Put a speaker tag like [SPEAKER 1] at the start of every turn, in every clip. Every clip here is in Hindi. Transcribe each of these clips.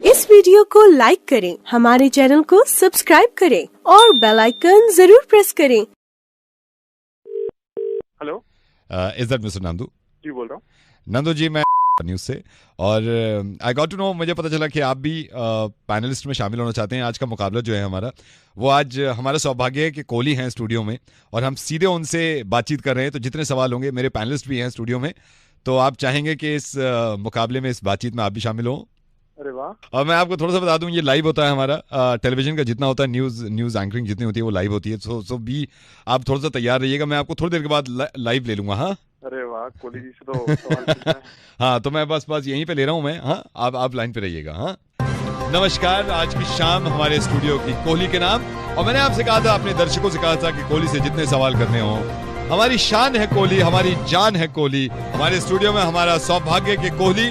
[SPEAKER 1] इस वीडियो को लाइक करें, हमारे चैनल को सब्सक्राइब करें और बेल आइकन जरूर प्रेस करें।
[SPEAKER 2] Hello,
[SPEAKER 3] is that mister Nandu?
[SPEAKER 2] जी बोल रहा हूँ।
[SPEAKER 3] नंदू जी, मैं न्यूज़ से और आई गॉट टू नो, मुझे पता चला कि आप भी पैनलिस्ट में शामिल होना चाहते हैं। आज का मुकाबला जो है हमारा, वो आज हमारा सौभाग्य है कि कोहली हैं स्टूडियो में और हम सीधे उनसे बातचीत कर रहे हैं। तो जितने सवाल होंगे, मेरे पैनलिस्ट भी हैं स्टूडियो में, तो आप चाहेंगे कि इस मुकाबले में, इस बातचीत में आप भी शामिल हों।
[SPEAKER 2] अरे वाह।
[SPEAKER 3] और मैं आपको थोड़ा सा बता दूं, ये लाइव होता है हमारा, टेलीविजन का जितना होता है, न्यूज़ एंकरिंग जितनी होती है वो लाइव होती है। सो भी आप थोड़ा सा तैयार रहिएगा, मैं आपको थोड़ी देर के बाद लाइव ले लूंगा। हाँ,
[SPEAKER 2] अरे वाह, कोहली जी से तो सवाल पूछना है।
[SPEAKER 3] हाँ, तो मैं बस यहीं पे ले रहा हूँ मैं। हाँ, आप लाइन पे रहिएगा। हाँ, नमस्कार। आज की शाम हमारे स्टूडियो की कोहली के नाम, और मैंने आपसे कहा था, अपने दर्शकों से कहा था कि कोहली से जितने सवाल करने हों, हमारी शान है कोहली, हमारी जान है कोहली। हमारे स्टूडियो में हमारा सौभाग्य कि कोहली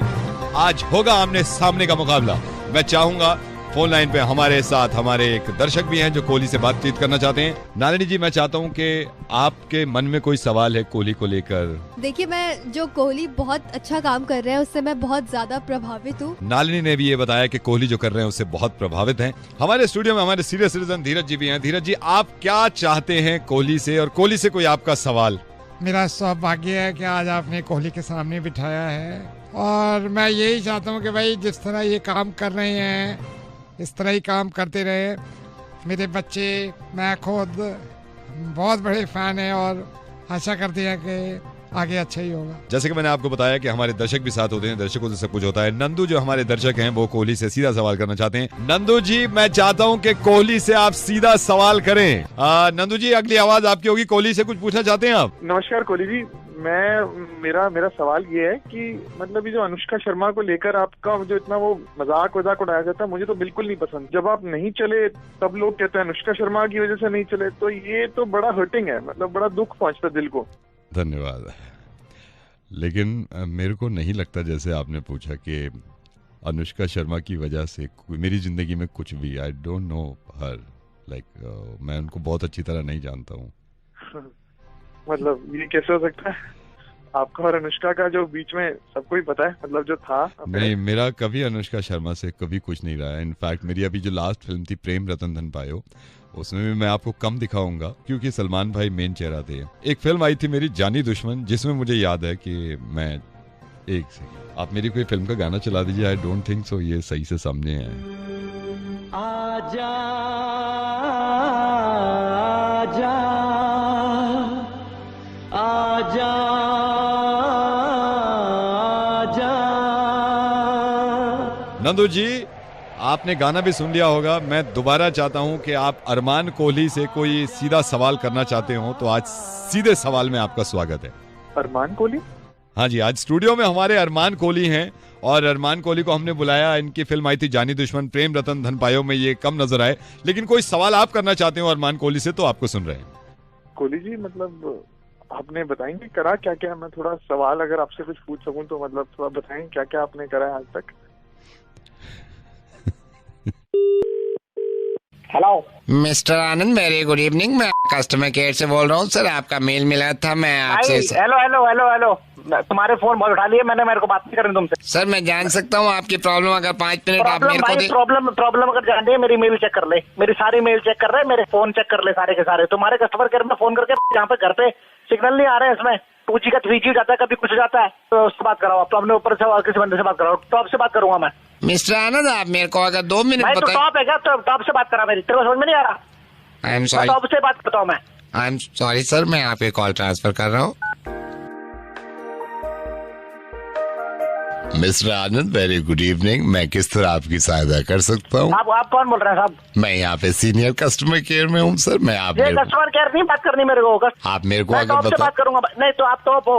[SPEAKER 3] आज होगा आमने सामने का मुकाबला। मैं चाहूंगा फोन लाइन पे हमारे साथ हमारे एक दर्शक भी हैं जो कोहली से बातचीत करना चाहते हैं। नालिनी जी, मैं चाहता हूं कि आपके मन में कोई सवाल है कोहली को लेकर।
[SPEAKER 4] देखिए, मैं जो कोहली बहुत अच्छा काम कर रहे हैं उससे मैं बहुत ज्यादा प्रभावित हूँ।
[SPEAKER 3] नालिनी ने भी ये बताया कि कोहली जो कर रहे हैं उससे बहुत प्रभावित हैं। हमारे स्टूडियो में हमारे सीनियर सिटीजन धीरज जी भी हैं। धीरज जी, आप क्या चाहते हैं कोहली से, और कोहली से कोई आपका सवाल?
[SPEAKER 5] मेरा सौभाग्य है कि आज आपने कोहली के सामने बिठाया है, और मैं यही चाहता हूँ कि भाई जिस तरह ये काम कर रहे हैं इस तरह ही काम करते रहे। मेरे बच्चे, मैं खुद बहुत बड़े फैन हैं और आशा करते हैं कि आगे अच्छा ही होगा।
[SPEAKER 3] जैसे कि मैंने आपको बताया कि हमारे दर्शक भी साथ होते हैं, दर्शकों से सब कुछ होता है। नंदू जो हमारे दर्शक हैं वो कोहली से सीधा सवाल करना चाहते हैं। नंदू जी, मैं चाहता हूं कि कोहली से आप सीधा सवाल करें। नंदू जी, अगली आवाज आपकी होगी। कोहली से कुछ पूछना चाहते हैं आप?
[SPEAKER 2] नमस्कार कोहली जी, मेरा सवाल ये है कि मतलब ये जो अनुष्का शर्मा को लेकर आपका जो इतना वो मजाक उड़ाया जाता है, मुझे तो बिल्कुल नहीं पसंद। जब आप नहीं चले तब लोग कहते हैं अनुष्का शर्मा की वजह से नहीं चले, तो ये तो बड़ा हर्टिंग है, मतलब बड़ा दुख पहुंचता दिल को।
[SPEAKER 3] धन्यवाद। लेकिन मेरे को नहीं लगता, जैसे आपने पूछा कि अनुष्का शर्मा की वजह से मेरी जिंदगी में कुछ भी, आई डोंट नो हर, लाइक मैं उनको बहुत अच्छी तरह नहीं जानता हूँ।
[SPEAKER 2] मतलब ये कैसे हो सकता है? आपका और अनुष्का का जो बीच में सबको ही पता है, मतलब जो था।
[SPEAKER 3] नहीं, मेरा कभी अनुष्का शर्मा से कभी कुछ नहीं रहा है। इनफैक्ट मेरी अभी जो लास्ट फिल्म थी प्रेम रतन धन पायो, उसमें भी मैं आपको कम दिखाऊंगा क्योंकि सलमान भाई मेन चेहरा थे। एक फिल्म आई थी मेरी जानी दुश्मन, जिसमें मुझे याद है कि मैं एक सेकंड, आप मेरी कोई फिल्म का गाना चला दीजिए। आई डोंट थिंक सो ये सही से सामने है। आजा आजा आजा आजा। नंदू जी, आपने गाना भी सुन लिया होगा। मैं दोबारा चाहता हूं कि आप अरमान कोहली से कोई सीधा सवाल करना चाहते हो तो आज सीधे सवाल में आपका स्वागत है।
[SPEAKER 2] अरमान कोहली?
[SPEAKER 3] हाँ जी, आज स्टूडियो में हमारे अरमान कोहली हैं, और अरमान कोहली को हमने बुलाया। इनकी फिल्म आई थी जानी दुश्मन, प्रेम रतन धन पायो में ये कम नजर आए। लेकिन कोई सवाल आप करना चाहते हो अरमान कोहली से, तो आपको सुन रहे हैं।
[SPEAKER 2] कोहली जी, मतलब आपने बताएंगे करा क्या क्या? मैं थोड़ा सवाल अगर आपसे कुछ पूछ सकूं तो मतलब थोड़ा बताएं क्या क्या आपने करा है आज तक।
[SPEAKER 6] हेलो मिस्टर आनंद, वेरी गुड इवनिंग। मैं कस्टमर केयर से बोल रहा हूँ सर, आपका मेल मिला था, मैं आपसे।
[SPEAKER 7] हेलो हेलो हेलो हेलो, तुम्हारे फोन बहुत उठा लिए मैंने, मेरे को बात नहीं करनी तुमसे।
[SPEAKER 6] सर, मैं जान सकता हूँ आपकी प्रॉब्लम? अगर 5 मिनट आप मेरे को दे।
[SPEAKER 7] प्रॉब्लम अगर जान रही, मेरी मेल चेक कर ले, मेरी सारी मेल चेक कर रहे, मेरे फोन चेक कर ले सारे के सारे। तुम्हारे कस्टमर केयर में फोन करके जहाँ पे घर पे सिग्नल नहीं आ रहे हैं, इसमें 2G का 3G जाता है, कभी कुछ जाता है, तो उससे बात कराओ। आप तो अपने ऊपर से किसी बंदे से बात कराओ, टॉप से बात करूंगा मैं।
[SPEAKER 6] मिस्टर आनंद, आप मेरे को अगर 2 मिनट
[SPEAKER 7] बताइए। तो टॉप है क्या? तो टॉप से बात करा मेरी, तेरे को समझ में नहीं आ रहा?
[SPEAKER 6] आई एम सॉरी,
[SPEAKER 7] टॉप से बात करता हूँ मैं।
[SPEAKER 6] आई एम सॉरी सर, मैं आपके कॉल ट्रांसफर कर रहा हूँ। मिस्टर आनंद, वेरी गुड इवनिंग। मैं किस तरह आपकी सहायता कर सकता हूँ?
[SPEAKER 7] आप कौन बोल रहे हैं साहब?
[SPEAKER 6] मैं यहाँ पे सीनियर कस्टमर केयर में हूँ सर। मैं आप
[SPEAKER 7] कस्टमर केयर नहीं बात करनी मेरे को।
[SPEAKER 6] आप मेरे को अगर
[SPEAKER 7] टॉप से बात करूंगा। नहीं तो आप टॉप हो,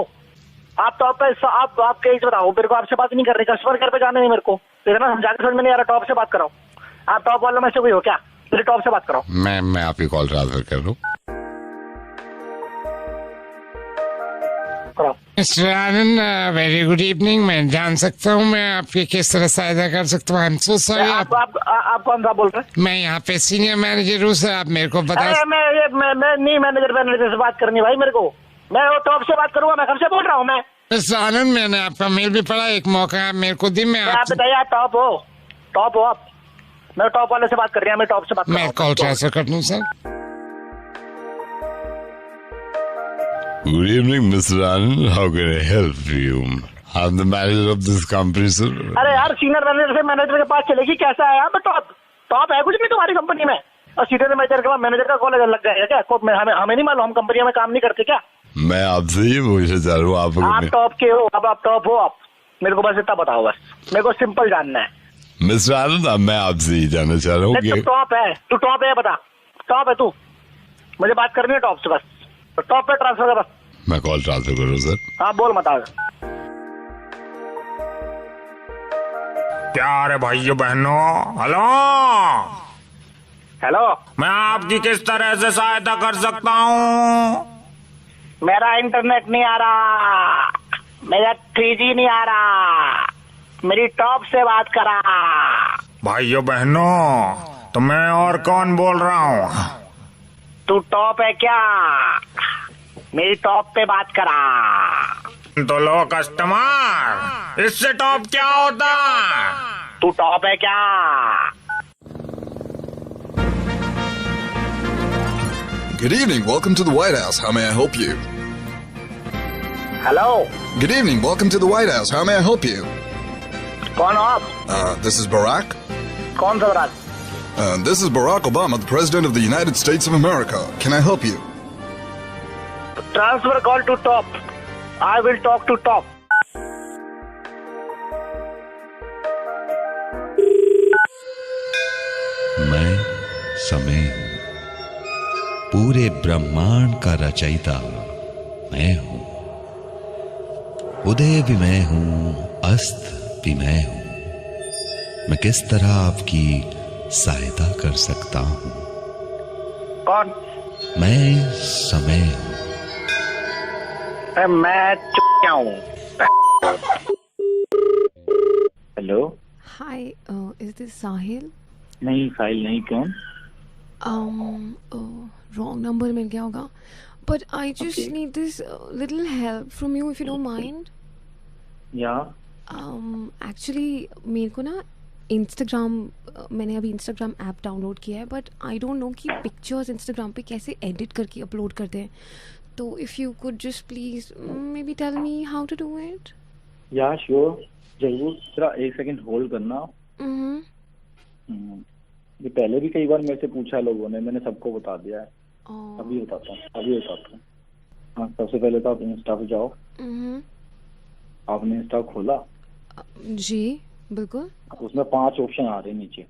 [SPEAKER 7] आप टॉप पे, आप केस बताओ मेरे को। आपसे बात नहीं कर रही, कस्टमर केयर पे जाना नहीं मेरे को, देखना समझा के समझ में नहीं आ रहा। टॉप से बात कराओ। आप टॉप वालों में से कोई हो क्या? मेरे टॉप से बात कराओ।
[SPEAKER 6] मैं आपकी कॉल ट्रांसफर कर रहा हूँ। मिस्टर आनंद, वेरी गुड इवनिंग। मैं जान सकता हूँ मैं आपकी किस तरह सहायता कर सकता हूँ? I am so sorry.
[SPEAKER 7] आप कौन सा बोल रहे हैं?
[SPEAKER 6] मैं यहाँ पे सीनियर मैनेजर हूँ सर, आप मेरे को बता।
[SPEAKER 7] मैं नहीं मैनेजर से बात करनी भाई मेरे को। मैं वो टॉप से बात करूंगा। मैं कब से बोल रहा हूँ मैं?
[SPEAKER 6] मिस्टर आनंद, मैंने आपका मेल भी पढ़ा, एक मौका आप मेरे को दी। मैं
[SPEAKER 7] आप बताइए, आप टॉप हो? टॉप हो आप? मैं टॉप वाले से बात कर रही हूँ, मैं टॉप से बात कर रहा
[SPEAKER 6] मैं
[SPEAKER 7] हूँ।
[SPEAKER 6] कॉल ट्रांसफर कर दूं sir?
[SPEAKER 3] Good evening, Mr. Anand. How can I help you? I'm the manager of this company, sir.
[SPEAKER 7] अरे यार, सीनियर मैनेजर से मैनेजर के पास चलेगी, कैसा है यार? टॉप टॉप है कुछ नहीं तुम्हारी कंपनी में? और सीनियर मैनेजर के बाद मैनेजर का कॉल लग जाएगा क्या? हमें नहीं मालूम, हम कंपनी में काम नहीं करते क्या?
[SPEAKER 3] मैं आपसे ये पूछना चाह रहा हूँ
[SPEAKER 7] आप टॉप के हो, अब आप टॉप हो आप? मेरे को बस इतना बताओ, बस मेरे को सिंपल जानना है।
[SPEAKER 3] मिस्टर आनंद, मैं आपसे ये जानना चाह रहा हूँ कि
[SPEAKER 7] तू टॉप है, तू टॉप है, बता टॉप है तू? मुझे बात करनी है टॉप से, बस तो टॉप पे ट्रांसफर कर बस।
[SPEAKER 3] मैं कॉल ट्रांसफर करूँ सर?
[SPEAKER 7] हाँ बोल, बता।
[SPEAKER 6] प्यारे भाइयों बहनों, हेलो
[SPEAKER 7] हेलो,
[SPEAKER 6] मैं आपकी किस तरह से सहायता कर सकता हूँ?
[SPEAKER 7] मेरा इंटरनेट नहीं आ रहा, मेरा 3G नहीं आ रहा, मेरी टॉप से बात करा।
[SPEAKER 6] भाइयों बहनों, तो मैं और कौन बोल रहा हूँ?
[SPEAKER 7] तू टॉप है क्या? मेरी टॉप पे बात करा।
[SPEAKER 6] तो लो कस्टमर, इससे टॉप क्या होता?
[SPEAKER 7] तू टॉप है क्या?
[SPEAKER 8] Good evening, welcome to the White House. How may I help you?
[SPEAKER 7] Hello,
[SPEAKER 8] Good evening, welcome to the White House. How may I help you?
[SPEAKER 7] कौन हो आप?
[SPEAKER 8] This is Barack.
[SPEAKER 7] कौन सा बरात?
[SPEAKER 8] This is Barack Obama, the President of the United States of America. Can I help you?
[SPEAKER 7] Transfer call to top. I will talk to top.
[SPEAKER 9] मैं समय हूँ, पूरे ब्रह्मांड का रचयिता मैं हूँ। उदय भी मैं हूँ, अस्त भी मैं हूँ। मैं किस तरह आपकी सहायता कर सकता हूँ?
[SPEAKER 7] कौन?
[SPEAKER 9] मैं समय हूँ।
[SPEAKER 7] मैं क्या हूँ?
[SPEAKER 10] हेलो,
[SPEAKER 11] हाय, इज दिस साहिल?
[SPEAKER 10] नहीं साहिल नहीं, कौन?
[SPEAKER 11] रॉन्ग नंबर मिल गया होगा, but I just need this little help from you if you don't mind.
[SPEAKER 10] या
[SPEAKER 11] एक्चुअली मेरे को ना मैंने अभी इंस्टाग्राम ऐप डाउनलोड किया है, बट आई डोंट नो कि पिक्चर्स इंस्टाग्राम पे कैसे एडिट करके अपलोड करते हैं। तो if you could just please maybe tell me how to do it.
[SPEAKER 10] या श्योर, जरूर। जरा एक सेकंड होल्ड करना। ये पहले भी कई बार मेरे से पूछा लोगों ने, मैंने सबको बता दिया है। अभी बताता हूँ। हाँ, सबसे पहले तो आप इंस्टा पे जाओ। आपने इंस्टा खोला?
[SPEAKER 11] जी बिल्कुल।
[SPEAKER 10] उसमें 5 ऑप्शन आ रहे हैं नीचे।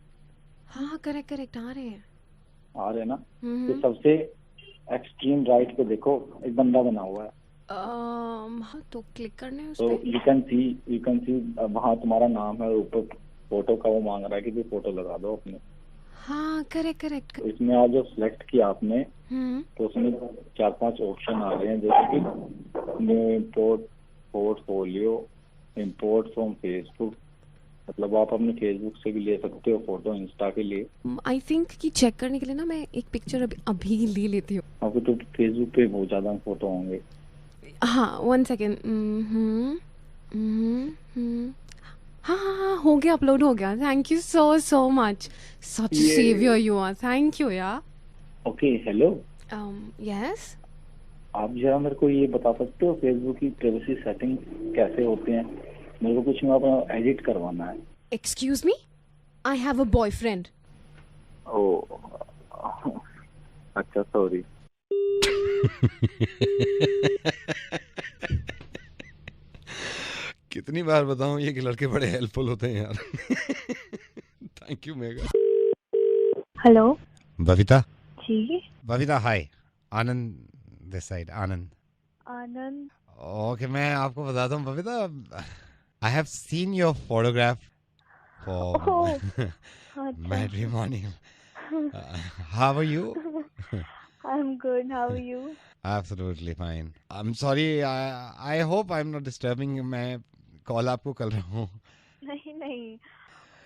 [SPEAKER 11] हाँ करेक्ट आ रहे हैं
[SPEAKER 10] ना। तो सबसे एक्सट्रीम राइट पे देखो, एक बंदा बना हुआ है।
[SPEAKER 11] हाँ, तो क्लिक करने हैं उस
[SPEAKER 10] तो
[SPEAKER 11] पे।
[SPEAKER 10] यू कैन सी वहाँ तुम्हारा नाम है, ऊपर फोटो का वो मांग रहा है कि भी फोटो लगा दो अपने।
[SPEAKER 11] हाँ करेक्ट।
[SPEAKER 10] तो इसमें आज जो सिलेक्ट किया आपने, तो उसमें 4-5 ऑप्शन आ रहे हैं, जैसे कि new import portfolio, import from Facebook, मतलब आप अपने फेसबुक से भी ले सकते हो फोटो, इंस्टा के लिए।
[SPEAKER 11] आई थिंक कि चेक करने के लिए ना मैं एक पिक्चर अभी ले लेती हूँ।
[SPEAKER 10] आपको तो फेसबुक पे बहुत ज्यादा फोटो होंगे।
[SPEAKER 11] हाँ 1 सेकेंड। हाँ हो गया, अपलोड हो गया। Thank you so much, such saviour you are. Thank you यार।
[SPEAKER 10] Okay, hello.
[SPEAKER 11] यस,
[SPEAKER 10] आप जरा मेरे को ये बता सकते हो फेसबुक की प्राइवेसी सेटिंग कैसे होते हैं? मेरे को कुछ अपना एडिट करवाना है।
[SPEAKER 11] Excuse me, I have a boyfriend.
[SPEAKER 10] Oh अच्छा, सॉरी।
[SPEAKER 3] कितनी बार बताऊं ये कि लड़के बड़े हेल्पफुल होते हैं यार। Thank you Megha.
[SPEAKER 12] Hello
[SPEAKER 9] Babita.
[SPEAKER 12] Ji
[SPEAKER 9] Babita hi, Anand this side. Anand. Okay, मैं आपको बताता हूँ Babita, I have seen your photograph for matrimony. How are you?
[SPEAKER 12] I'm good. How are you?
[SPEAKER 9] Absolutely fine. I'm sorry. I hope I'm not disturbing. मैं कॉल आपको कर रहा हूँ।
[SPEAKER 12] नहीं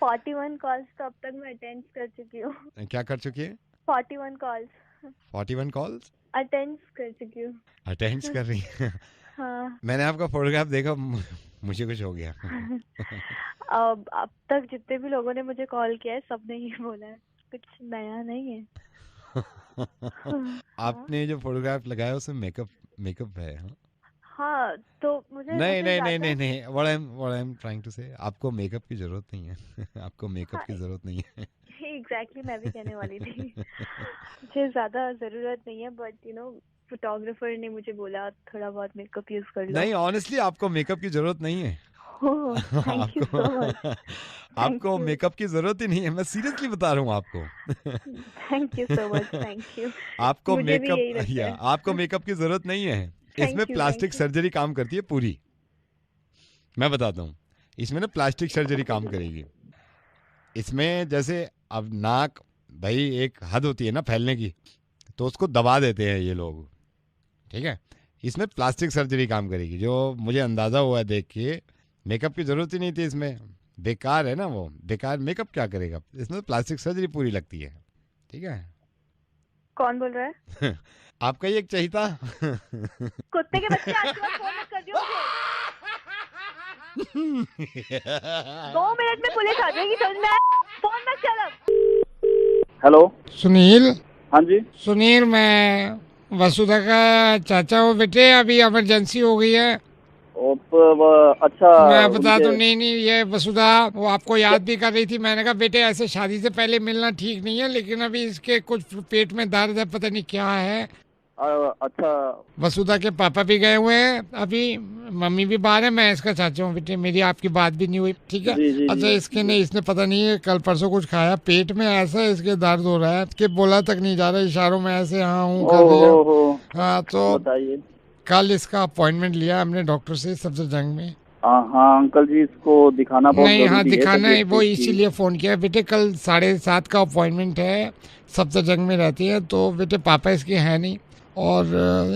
[SPEAKER 12] 41 कॉल्स तो अब तक मैं अटेंड कर चुकी हूँ।
[SPEAKER 9] क्या कर चुकी है?
[SPEAKER 12] 41 कॉल्स।
[SPEAKER 9] 41 कॉल्स
[SPEAKER 12] अटेंड कर चुकी हूँ।
[SPEAKER 9] अटेंड कर रही है।
[SPEAKER 12] हाँ।
[SPEAKER 9] मैंने आपका फोटोग्राफ देखा, मुझे कुछ हो गया।
[SPEAKER 12] अब तक जितने भी लोगों ने मुझे कॉल किया है सबने ही बोला है, कुछ नया नहीं है।
[SPEAKER 9] आपने जो फोटोग्राफ लगाया उसमें मेकअप है?
[SPEAKER 12] हाँ, तो मुझे
[SPEAKER 9] नहीं, what I'm trying to say, आपको मेकअप की जरूरत नहीं है। आपको मेकअप की जरूरत नहीं है।
[SPEAKER 12] एग्जैक्टली मैं भी कहने वाली थी। मुझे ज्यादा जरूरत नहीं है, बट यू नो फोटोग्राफर ने मुझे बोला थोड़ा बहुत मेकअप यूज कर लो।
[SPEAKER 9] नहीं, ऑनेस्टली आपको मेकअप की जरूरत नहीं है। आपको मेकअप की जरूरत ही नहीं है, मैं सीरियसली बता रहा हूँ आपको।
[SPEAKER 12] Thank you so much, thank you.
[SPEAKER 9] आपको मेकअप की जरूरत नहीं है। इसमें प्लास्टिक सर्जरी काम करती है पूरी। मैं बताता हूँ, इसमें ना प्लास्टिक सर्जरी काम करेगी। इसमें जैसे अब नाक, भाई एक हद होती है ना फैलने की, तो उसको दबा देते हैं ये लोग, ठीक है। इसमें प्लास्टिक सर्जरी काम करेगी, जो मुझे अंदाज़ा हुआ है देख के। मेकअप की ज़रूरत ही नहीं थी इसमें, बेकार है ना वो, बेकार मेकअप क्या करेगा। इसमें प्लास्टिक सर्जरी पूरी लगती है, ठीक है।
[SPEAKER 12] कौन बोल रहा है?
[SPEAKER 9] आपका ही एक चहिता।
[SPEAKER 12] कुत्ते के बच्चे, आज के बाद फोन मत कर दियो मुझे। 2 मिनट में पुलिस आ जाएगी, समझ में? फोन मत कर अब।
[SPEAKER 10] हेलो
[SPEAKER 5] सुनील।
[SPEAKER 10] हाँ जी
[SPEAKER 5] सुनील, मैं वसुधा का चाचा हूँ बेटे, अभी इमरजेंसी हो गई है।
[SPEAKER 10] अच्छा,
[SPEAKER 5] मैं बता दूं, नहीं ये वसुधा वो आपको याद भी कर रही थी। मैंने कहा बेटे ऐसे शादी से पहले मिलना ठीक नहीं है, लेकिन अभी इसके कुछ पेट में दर्द है, पता नहीं क्या है।
[SPEAKER 10] अच्छा,
[SPEAKER 5] वसुधा के पापा भी गए हुए हैं अभी, मम्मी भी बाहर है, मैं इसका चाचा हूँ बेटे। मेरी आपकी बात भी नहीं हुई, ठीक है। अच्छा, इसके नहीं, इसने पता नहीं है कल परसों कुछ खाया, पेट में ऐसा इसके दर्द हो रहा है कि बोला तक नहीं जा रहा, इशारों में ऐसे हाँ हूँ कर दिया। हाँ, तो कल इसका अपॉइंटमेंट लिया हमने डॉक्टर से सफदरजंग में।
[SPEAKER 10] हाँ अंकल जी, इसको दिखाना बहुत
[SPEAKER 5] नहीं, हाँ दिखाना है, वो
[SPEAKER 10] इसीलिए
[SPEAKER 5] इसीलिए फोन किया बेटे। कल 7:30 का अपॉइंटमेंट है, सफदरजंग में रहती है। तो बेटे पापा इसके हैं नहीं, और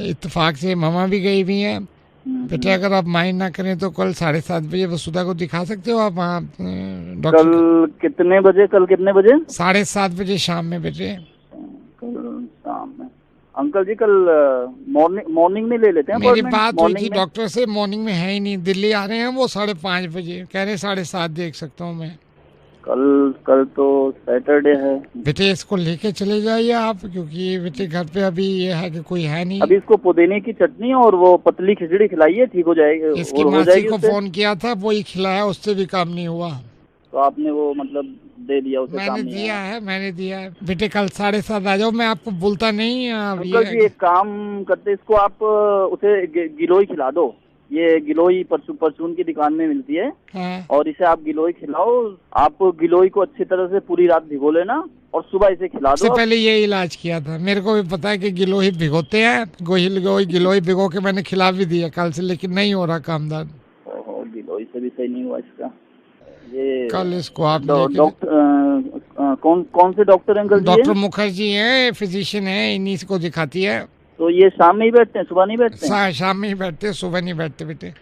[SPEAKER 5] इत्तेफाक से मामा भी गई हुई हैं बेटे। अगर आप माइंड ना करें तो कल 7:30 बजे वसुधा को दिखा सकते हो आप वहाँ डॉक्टर।
[SPEAKER 10] कल कितने बजे?
[SPEAKER 5] 7:30 बजे शाम में बेटे।
[SPEAKER 10] कल शाम में अंकल जी, कल मॉर्निंग में ले लेते हैं।
[SPEAKER 5] मेरी बात हुई थी डॉक्टर से, मॉर्निंग में है ही नहीं, दिल्ली आ रहे हैं वो 5:30 बजे, कह रहे 7:30 देख सकता हूँ मैं।
[SPEAKER 10] कल तो सैटरडे है
[SPEAKER 5] बेटे, इसको लेके चले जाइए आप, क्योंकि बेटे घर पे अभी ये है कि कोई है नहीं।
[SPEAKER 10] अभी इसको पुदीने की चटनी और वो पतली खिचड़ी खिलाइए, ठीक हो जाएगी।
[SPEAKER 5] इसकी मासी को फोन किया था, वो ही खिलाया, उससे भी काम नहीं हुआ।
[SPEAKER 10] तो आपने वो मतलब दे दिया उसे?
[SPEAKER 5] मैंने दिया है बेटे। कल 7:30 आ जाओ, मैं आपको बोलता नहीं।
[SPEAKER 10] अंकल जी एक काम करते, इसको आप उसे गिलोई खिला दो। ये गिलोई परचून की दुकान में मिलती है।
[SPEAKER 5] हाँ।
[SPEAKER 10] और इसे आप गिलोई खिलाओ। आप गिलोई को अच्छी तरह से पूरी रात भिगो लेना और सुबह इसे खिला दो।
[SPEAKER 5] सबसे पहले ये इलाज किया था, मेरे को भी पता है कि गिलोई भिगोते हैं। गिलोई भिगो के मैंने खिला भी दिया कल से, लेकिन नहीं हो रहा काम दर्द।
[SPEAKER 10] गिलोई से भी सही नहीं हुआ इसका। ये
[SPEAKER 5] कल इसको आप
[SPEAKER 10] कौन से डॉक्टर अंकल?
[SPEAKER 5] डॉक्टर मुखर्जी है, फिजिशियन है, इन्हीं को दिखाती है।
[SPEAKER 10] तो ये शाम में ही बैठते हैं, सुबह नहीं बैठते?
[SPEAKER 5] शाम में ही बैठते, सुबह नहीं बैठते बेटे।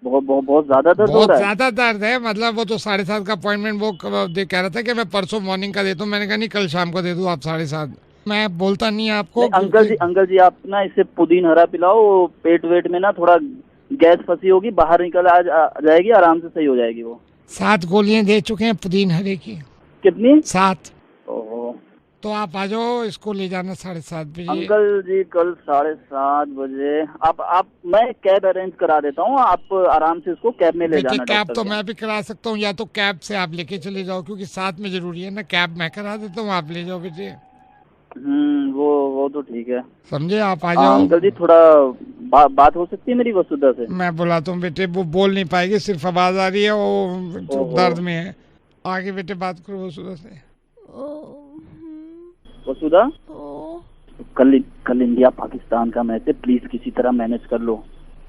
[SPEAKER 10] बहुत ज्यादा दर्द हो रहा है?
[SPEAKER 5] बहुत ज्यादा दर्द है, मतलब वो तो 7:30 का अपॉइंटमेंट वो कह रहा था कि मैं परसों मॉर्निंग का देता हूँ। मैंने कहा नहीं, कल शाम को दे दूँ आप 7:30। मैं बोलता नहीं आपको।
[SPEAKER 10] अंकल जी आप ना इसे पुदीन हरा पिलाओ, पेट वेट में ना थोड़ा गैस फंसी होगी, बाहर निकल आ जाएगी, आराम से सही हो जाएगी वो।
[SPEAKER 5] 7 गोलियां दे चुके हैं पुदीन हरे की।
[SPEAKER 10] कितनी?
[SPEAKER 5] 7। तो आप आ जाओ, इसको ले जाना 7:30 बजे।
[SPEAKER 10] अंकल जी कल 7:30 बजे आप मैं कैब अरेंज करा देता हूँ, आप आराम से इसको कैब में ले जाना।
[SPEAKER 5] कैब तो मैं भी करा सकता हूँ, या तो कैब से आप लेके चले जाओ, क्योंकि साथ में जरूरी है ना। कैब मैं करा देता हूँ, आप ले जाओ बेटे।
[SPEAKER 10] वो तो ठीक है, समझे।
[SPEAKER 5] आप आ जाओ।
[SPEAKER 10] अंकल जी थोड़ा बात हो सकती है मेरी वसुधा से?
[SPEAKER 5] मैं बुलाता हूँ बेटे, वो बोल नहीं पाएगी, सिर्फ आवाज आ रही है, वो दर्द में है। आगे बेटे बात करो वसुधा से।
[SPEAKER 10] वसुधा, कल इंडिया पाकिस्तान का मैच है, प्लीज किसी तरह मैनेज कर लो।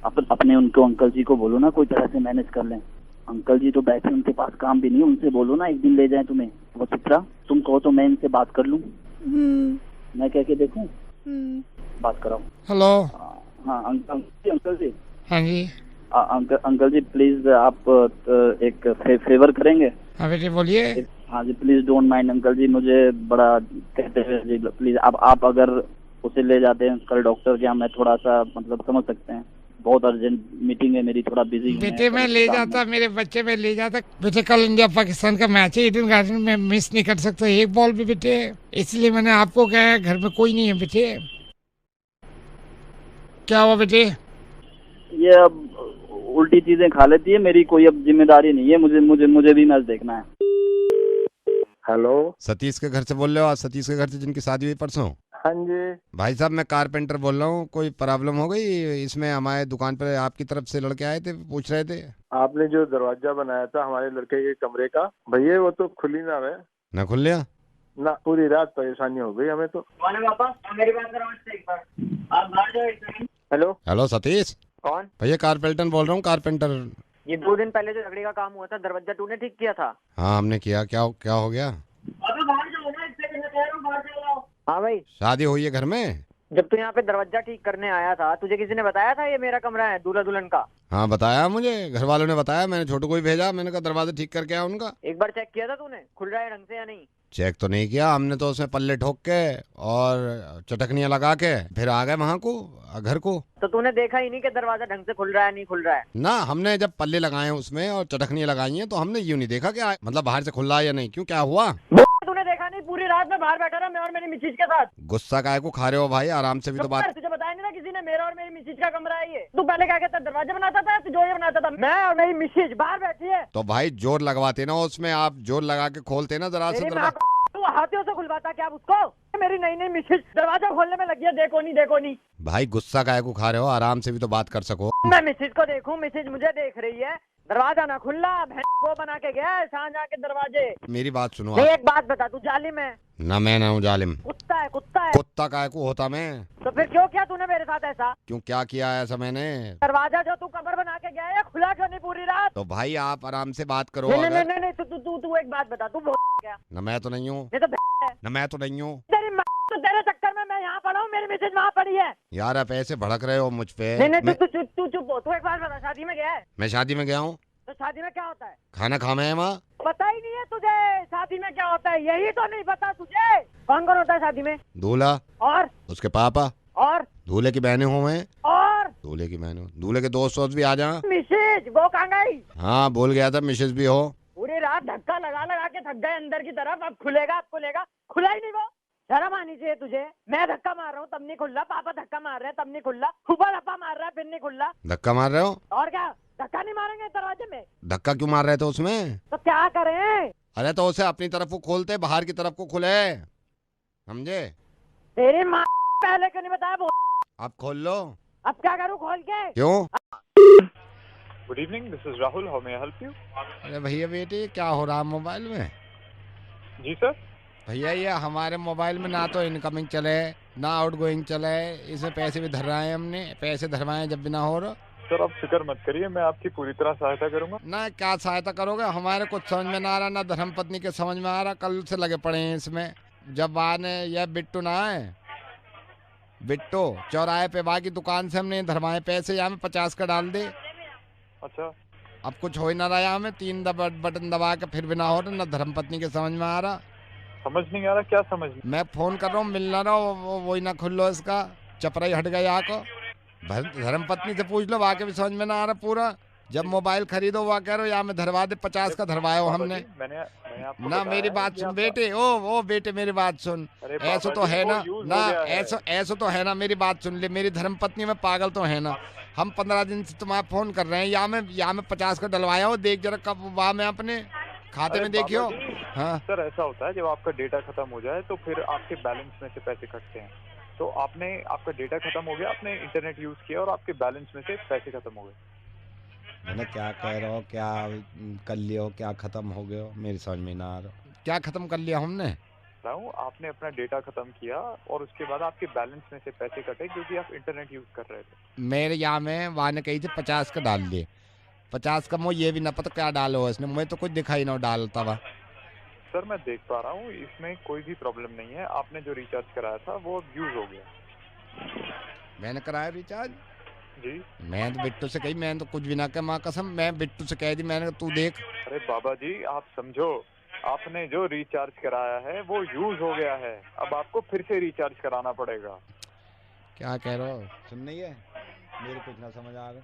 [SPEAKER 10] अपने उनको अंकल जी को बोलो ना, कोई तरह से मैनेज कर लें। अंकल जी तो बैठे, उनके पास काम भी नहीं, उनसे बोलो ना एक दिन ले जाए तुम्हें। वसुधा तुम कहो तो मैं इनसे बात कर लूँ। मैं कह के देखूं? बात कराओ।
[SPEAKER 5] हेलो।
[SPEAKER 10] हाँ अंकल जी।
[SPEAKER 5] हाँ जी।
[SPEAKER 10] अंकल जी प्लीज आप एक फेवर करेंगे?
[SPEAKER 5] हाँ बेटे बोलिए।
[SPEAKER 10] हाँ जी प्लीज डोंट माइंड अंकल जी, मुझे बड़ा कहते हैं जी, प्लीज आप अगर उसे ले जाते हैं कल डॉक्टर के यहाँ, मैं थोड़ा सा मतलब समझ सकते हैं, बहुत अर्जेंट मीटिंग है मेरी, थोड़ा बिजी हूँ।
[SPEAKER 5] बेटे मैं ले जाता, मेरे बच्चे में ले जाता। बेटे कल इंडिया पाकिस्तान का मैच है, ईडन गार्डन में मिस नहीं कर सकता एक बॉल भी बेटे, इसलिए मैंने आपको कहा है। घर में कोई नहीं है बेटे। क्या हुआ बेटे?
[SPEAKER 10] ये अब उल्टी चीजें खा लेती है मेरी, कोई अब जिम्मेदारी नहीं है, मुझे भी मैच देखना है।
[SPEAKER 13] हेलो,
[SPEAKER 9] सतीश के घर से बोल रहे हो? आज सतीश के घर से जिनकी शादी हुई परसों?
[SPEAKER 13] हाँ जी
[SPEAKER 9] भाई साहब मैं कारपेंटर बोल रहा हूँ। कोई प्रॉब्लम हो गई इसमें? हमारे दुकान पर आपकी तरफ से लड़के आए थे, पूछ रहे थे।
[SPEAKER 13] आपने जो दरवाजा बनाया था हमारे लड़के के कमरे का, भैया वो तो खुली ना है
[SPEAKER 9] ना, खुल लिया
[SPEAKER 13] ना, पूरी रात परेशानी हो गई हमें तो। मेरी बात करो एक बार, आप बाहर जाओ एक सेकंड। हेलो
[SPEAKER 9] हेलो सतीश,
[SPEAKER 14] कौन?
[SPEAKER 9] भैया कारपेंटर बोल रहा हूँ, कारपेंटर।
[SPEAKER 14] ये 2 दिन पहले जो लकड़ी का काम हुआ था, दरवाजा तूने ठीक किया था?
[SPEAKER 9] हाँ हमने किया। क्या हो गया?
[SPEAKER 14] अबे बाहर जाओ ना, एक सेकंड में कह रहा हूं, बाहर जाओ। हाँ भाई,
[SPEAKER 9] शादी हुई है घर में?
[SPEAKER 14] जब तू यहाँ पे दरवाजा ठीक करने आया था, तुझे किसी ने बताया था ये मेरा कमरा है दूल्हा दुल्हन का?
[SPEAKER 9] हाँ बताया मुझे, घर वालों ने बताया। मैंने छोटू को ही भेजा, मैंने कहा दरवाजा ठीक करके आया उनका।
[SPEAKER 14] एक बार चेक किया था तूने खुल रहा है ढंग से या नहीं?
[SPEAKER 9] चेक तो नहीं किया हमने, तो उसमें पल्ले ठोक के और चटकनियाँ लगा के फिर आ गए वहाँ को, घर को।
[SPEAKER 14] तो तूने देखा ही नहीं कि दरवाजा ढंग से खुल रहा है नहीं खुल रहा है?
[SPEAKER 9] ना, हमने जब पल्ले लगाए हैं उसमें और चटकनियाँ लगाई हैं तो हमने यूँ नहीं देखा कि मतलब बाहर से खुल रहा है या नहीं। क्यों, क्या हुआ?
[SPEAKER 14] तूने देखा नहीं? पूरी रात में बाहर बैठा रहा मैं और मेरी मिसेज के साथ।
[SPEAKER 9] गुस्सा काहे को खा रहे हो भाई? आराम से भी तो बात।
[SPEAKER 14] तुझे बताया नहीं ना किसी ने मेरा और मेरी मिसेज का कमरा है ये? तू पहले क्या कहता, दरवाजा बनाता था, तिजोरी बनाता था? मैं और मेरी मिसेज बाहर बैठी है।
[SPEAKER 9] तो भाई जोर लगवाते ना उसमें, आप जोर लगा के खोलते ना जरा से दरवाजा।
[SPEAKER 14] तू हाथियों से खुलवाता क्या उसको? मेरी नई मिसेज दरवाजा खोलने में लगी है, देखो नहीं।
[SPEAKER 9] भाई गुस्सा काहे को खा रहे हो? आराम से भी तो बात कर सको।
[SPEAKER 14] मैं मिसेज को देखूं, मिसेज मुझे देख रही है। दरवाजा ना खुला, वो बना के गया है शाहजहां के दरवाजे।
[SPEAKER 9] मेरी बात सुनो।
[SPEAKER 14] एक बात बता, तू जालिम है?
[SPEAKER 9] ना मैं ना हूँ जालिम।
[SPEAKER 14] कुत्ता है।
[SPEAKER 9] कुत्ता काहे को होता मैं?
[SPEAKER 14] तो फिर क्यों किया तूने मेरे साथ ऐसा?
[SPEAKER 9] क्यों, क्या किया ऐसा मैंने?
[SPEAKER 14] दरवाजा जो तू कमर बना के गया है खुला क्यों नहीं पूरी रात?
[SPEAKER 9] तो भाई आप आराम से बात करो।
[SPEAKER 14] नहीं, तू एक बात बता, तू क्या?
[SPEAKER 9] ना मैं तो नहीं हूँ।
[SPEAKER 14] ना
[SPEAKER 9] मैं तो नहीं हूँ।
[SPEAKER 14] तेरे चक्कर में मैं यहाँ पड़ा हूँ, मेरी मिसेज वहाँ पड़ी है।
[SPEAKER 9] यार आप ऐसे भड़क रहे हो मुझ पे।
[SPEAKER 14] नहीं, तू चुप हो। तू एक बात बता, शादी में गया है?
[SPEAKER 9] मैं शादी में गया हूँ।
[SPEAKER 14] तो शादी में क्या होता है?
[SPEAKER 9] खाना खाना है वहाँ।
[SPEAKER 14] पता ही नहीं है तुझे शादी में क्या होता है? यही तो नहीं पता तुझे? कौन होता है शादी में?
[SPEAKER 9] दूल्हा
[SPEAKER 14] और
[SPEAKER 9] उसके पापा
[SPEAKER 14] और
[SPEAKER 9] दूल्हे की बहनें हुए
[SPEAKER 14] और
[SPEAKER 9] दूल्हे की बहनें, दूल्हे के दोस्त भी आ जा।
[SPEAKER 14] मिसेज वो कहाँ गई?
[SPEAKER 9] हाँ बोल गया था मिसेज भी हो।
[SPEAKER 14] पूरी रात धक्का लगा के थक गए अंदर की तरफ, अब खुलेगा खुला ही नहीं वो। शर्म आनी चाहिए तुझे। मैं धक्का मार रहा हूँ तब नहीं खुल रहा, पापा धक्का मार रहे हैं तब नहीं खुल रहा, फूफा धप्पा मार रहा है फिर नहीं खुल रहा।
[SPEAKER 9] धक्का मार रहे हो?
[SPEAKER 14] और क्या, धक्का नहीं मारेंगे दरवाजे में?
[SPEAKER 9] धक्का क्यों मार रहे थे उसमें?
[SPEAKER 14] तो क्या करें?
[SPEAKER 9] अरे तो उसे अपनी तरफ को खोलते, बाहर की तरफ को खुले, समझे?
[SPEAKER 14] तेरी माँ पहले क्यों नहीं बताया?
[SPEAKER 9] आप खोल लो।
[SPEAKER 14] अब क्या करूँ खोल के?
[SPEAKER 9] क्यों?
[SPEAKER 2] Good evening, this is Rahul, how may I help you?
[SPEAKER 9] अरे भैया बेटी क्या हो रहा है मोबाइल में?
[SPEAKER 2] जी सर।
[SPEAKER 9] भैया ये हमारे मोबाइल में ना तो इनकमिंग चले ना आउटगोइंग चले, इसमें पैसे भी धरवाए हमने, पैसे धरवाए जब भी ना हो रहा।
[SPEAKER 2] सर आप फिक्र मत करिए, मैं आपकी पूरी तरह सहायता करूंगा।
[SPEAKER 9] ना क्या सहायता करोगे? हमारे कुछ समझ में ना आ रहा, ना धर्मपत्नी के समझ में आ रहा। कल से लगे पड़े हैं इसमें। जब आने यह बिट्टू ना है, बिट्टू चौराहे पे बाकी दुकान से हमने धरवाए पैसे, यहाँ में 50 का डाल दे।
[SPEAKER 2] अच्छा
[SPEAKER 9] अब कुछ हो ही ना रहा, हमें 3 बटन दबा के फिर भी ना हो रहा, ना धर्मपत्नी के समझ में आ रहा।
[SPEAKER 2] समझ नहीं आ रहा, क्या समझ?
[SPEAKER 9] मैं फोन कर रहा हूँ, मिल ना रहा, वो ही ना खुल लो, इसका चपराई हट गया को। धर्मपत्नी से पूछ लो, वाकई भी समझ में ना आ रहा पूरा। जब मोबाइल खरीदो वहाँ कह रहे हो या मैं धरवा दे, 50 का धरवाया हमने। ना मेरी बात सुन बेटे, ओ बेटे मेरी बात सुन। ऐसा तो है ना ऐसा तो है ना, मेरी बात सुन ले। मेरी धर्मपत्नी में पागल तो है ना। हम 15 दिन से तुम्हारा फोन कर रहे हैं, या मैं 50 का डलवाया हो, देख जरा कब वहाँ में अपने खाते में देखियो। हाँ
[SPEAKER 2] सर ऐसा होता है, जब आपका डेटा खत्म हो जाए तो फिर आपके बैलेंस में से पैसे कटते हैं। तो आपका डेटा खत्म हो गया, आपने इंटरनेट यूज किया और आपके बैलेंस में से पैसे खत्म हो गए।
[SPEAKER 9] मैंने क्या कह रहा हो, क्या कर लिया हो, क्या खत्म हो गया हो, मेरी समझ में ना आ रहा। क्या खत्म कर लिया हमने?
[SPEAKER 2] आपने अपना डेटा खत्म किया और उसके बाद आपके बैलेंस में से पैसे कटे क्योंकि आप इंटरनेट यूज कर रहे थे।
[SPEAKER 9] मेरे यहाँ में वहाँ ने कही थी 50 का डाल दिए। 50 का मुझे ये भी ना पता क्या डालो इसने, मुझे तो कुछ दिखाई ना डालता हुआ।
[SPEAKER 2] सर मैं देख पा रहा हूँ, इसमें कोई भी प्रॉब्लम नहीं है। आपने जो रिचार्ज कराया था वो यूज हो गया।
[SPEAKER 9] मैंने कराया रिचार्ज
[SPEAKER 2] जी।
[SPEAKER 9] मैं तो बिट्टू से कही, मैंने तो कुछ भी ना कहा, माँ कसम मैं बिट्टू से कह दी, मैंने कहा तू देख।
[SPEAKER 2] अरे बाबा जी आप समझो, आपने जो रिचार्ज कराया है वो यूज हो गया है, अब आपको फिर से रिचार्ज कराना पड़ेगा।
[SPEAKER 9] क्या कह रहे हो, सुन नहीं है? मेरे कुछ ना समझ आ रहा।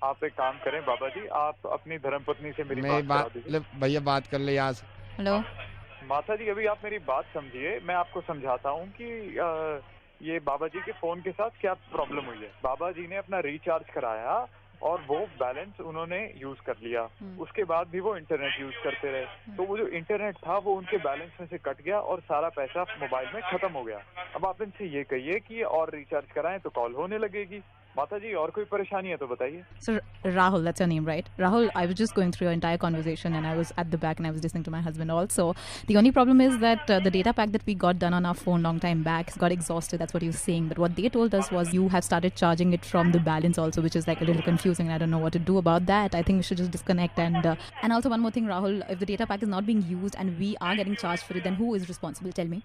[SPEAKER 15] आप एक काम करें बाबा जी, आप अपनी धर्मपत्नी से मेरी बात करा दीजिए।
[SPEAKER 9] भैया बात कर ले यहाँ से।
[SPEAKER 16] हेलो
[SPEAKER 15] माता जी, अभी आप मेरी बात समझिए, मैं आपको समझाता हूँ कि ये बाबा जी के फोन के साथ क्या प्रॉब्लम हुई है। बाबा जी ने अपना रिचार्ज कराया और वो बैलेंस उन्होंने यूज कर लिया, उसके बाद भी वो इंटरनेट यूज करते रहे, तो वो जो इंटरनेट था वो उनके बैलेंस में से कट गया और सारा पैसा मोबाइल में खत्म हो गया। अब आप इनसे ये कहिए कि और रिचार्ज कराएं तो कॉल होने लगेगी। माता जी और कोई परेशानी है तो बताइए।
[SPEAKER 16] So Rahul, that's your name, right? Rahul, I was just going through your entire conversation and I was at the back and I was listening to my husband also. The only problem is that the data pack that we got done on our phone long time back got exhausted. That's what he was saying. But what they told us was you have started charging it from the balance also, which is like a little confusing. I don't know what to do about that. I think we should just disconnect and also one more thing, Rahul, if the data pack is not being used and we are getting charged for it, then who is responsible? Tell me.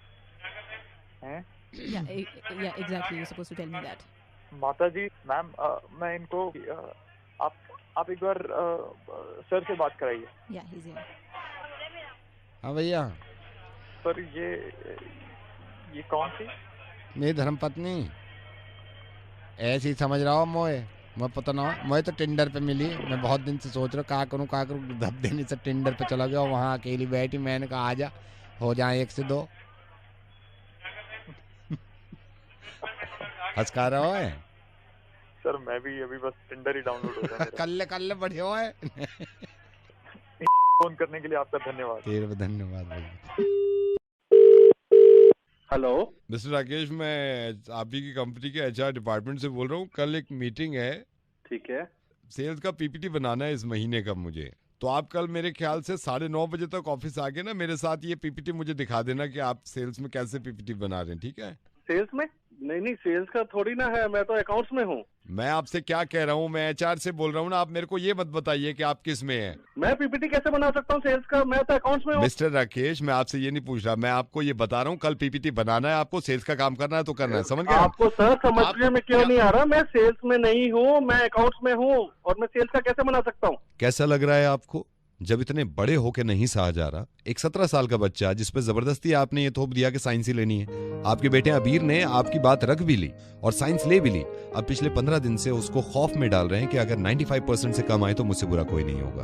[SPEAKER 16] Yeah, exactly. You're supposed to tell me that.
[SPEAKER 15] माता जी, मैम, मैं इनको आप एक बार सर से बात कराइए।
[SPEAKER 9] हाँ भैया।
[SPEAKER 15] सर ये कौन सी?
[SPEAKER 9] मेरी धर्मपत्नी। ऐसे ही समझ रहा हूँ मोए, मैं पता ना, मैं तो टिंडर पे मिली। मैं बहुत दिन से सोच रहा हूँ क्या करूँ, धप देने से टिंडर पे चला गया, वहाँ अकेली बैठी। मैंने कहा आजा, हो जाए 1 से 2। हंसका रहा है
[SPEAKER 15] सर, मैं भी अभी बस टिंडर ही डाउनलोड हो रहा है।
[SPEAKER 9] कल बढ़िया है।
[SPEAKER 15] फोन करने के लिए आपका धन्यवाद।
[SPEAKER 9] तेरे धन्यवाद भाई।
[SPEAKER 15] हेलो
[SPEAKER 3] मिस्टर राकेश, मैं आप ही की कंपनी के HR डिपार्टमेंट से बोल रहा हूँ। कल एक मीटिंग है।
[SPEAKER 15] ठीक है।
[SPEAKER 3] सेल्स का PPT बनाना है इस महीने का मुझे, तो आप कल मेरे ख्याल से 9:30 बजे तक ऑफिस आके ना मेरे साथ ये PPT मुझे दिखा देना कि आप सेल्स में कैसे PPT बना रहे हैं। ठीक है?
[SPEAKER 17] सेल्स में? नहीं, सेल्स का थोड़ी ना है, मैं तो अकाउंट्स में हूँ।
[SPEAKER 3] मैं आपसे क्या कह रहा हूँ, मैं HR से बोल रहा हूँ ना। आप मेरे को ये मत बताइए कि आप किस में हैं।
[SPEAKER 17] मैं PPT कैसे बना सकता हूँ सेल्स का? मैं तो अकाउंट्स में हूँ।
[SPEAKER 3] मिस्टर राकेश, मैं आपसे ये नहीं पूछ रहा, मैं आपको ये बता रहा हूँ कल PPT बनाना है आपको। सेल्स का काम करना है तो करना है, समझ गए?
[SPEAKER 17] आपको सर समझने में क्यों नहीं आ रहा? मैं सेल्स में नहीं हूँ, मैं अकाउंट्स में हूँ, और मैं सेल्स का कैसे बना सकता हूँ?
[SPEAKER 3] कैसा लग रहा है आपको जब इतने बड़े होके नहीं सहा जा रहा? एक 17 साल का बच्चा जिस पे जबरदस्ती आपने ये थोप दिया कि साइंस ही लेनी है। आपके बेटे अबीर ने आपकी बात रख भी ली और साइंस ले भी ली। अब पिछले 15 दिन से उसको खौफ में डाल रहे हैं कि अगर 95% से कम आए तो मुझसे बुरा कोई नहीं होगा।